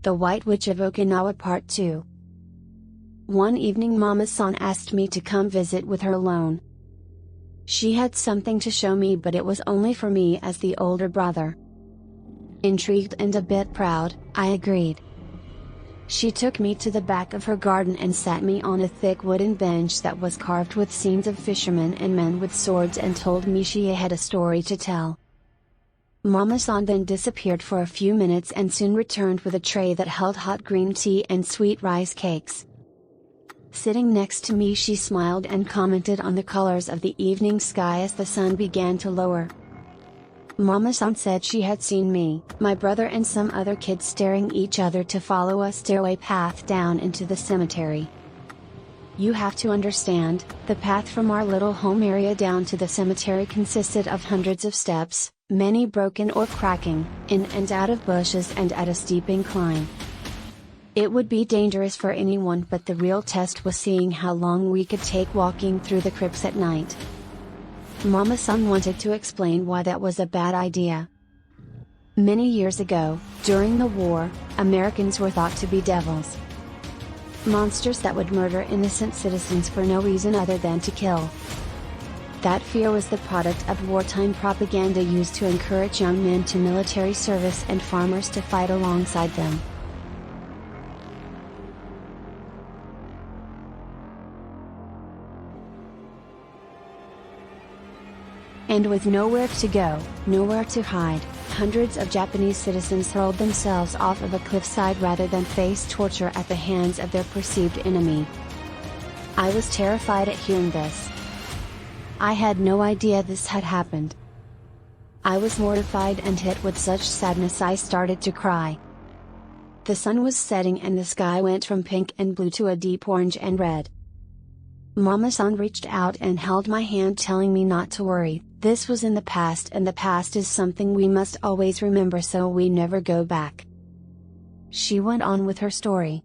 The White Witch of Okinawa Part 2. One evening Mama-san asked me to come visit with her alone. She had something to show me, but it was only for me as the older brother. Intrigued and a bit proud, I agreed. She took me to the back of her garden and sat me on a thick wooden bench that was carved with scenes of fishermen and men with swords and told me she had a story to tell. Mama-san then disappeared for a few minutes and soon returned with a tray that held hot green tea and sweet rice cakes. Sitting next to me, she smiled and commented on the colors of the evening sky as the sun began to lower. Mama-san said she had seen me, my brother and some other kids staring each other to follow a stairway path down into the cemetery. You have to understand, the path from our little home area down to the cemetery consisted of hundreds of steps, many broken or cracking, in and out of bushes and at a steep incline. It would be dangerous for anyone, but the real test was seeing how long we could take walking through the crypts at night. Mama-san wanted to explain why that was a bad idea. Many years ago, during the war, Americans were thought to be devils. Monsters that would murder innocent citizens for no reason other than to kill. That fear was the product of wartime propaganda used to encourage young men to military service and farmers to fight alongside them. And with nowhere to go, nowhere to hide, hundreds of Japanese citizens hurled themselves off of a cliffside rather than face torture at the hands of their perceived enemy. I was terrified at hearing this. I had no idea this had happened. I was mortified and hit with such sadness I started to cry. The sun was setting and the sky went from pink and blue to a deep orange and red. Mama-san reached out and held my hand, telling me not to worry. This was in the past, and the past is something we must always remember so we never go back. She went on with her story.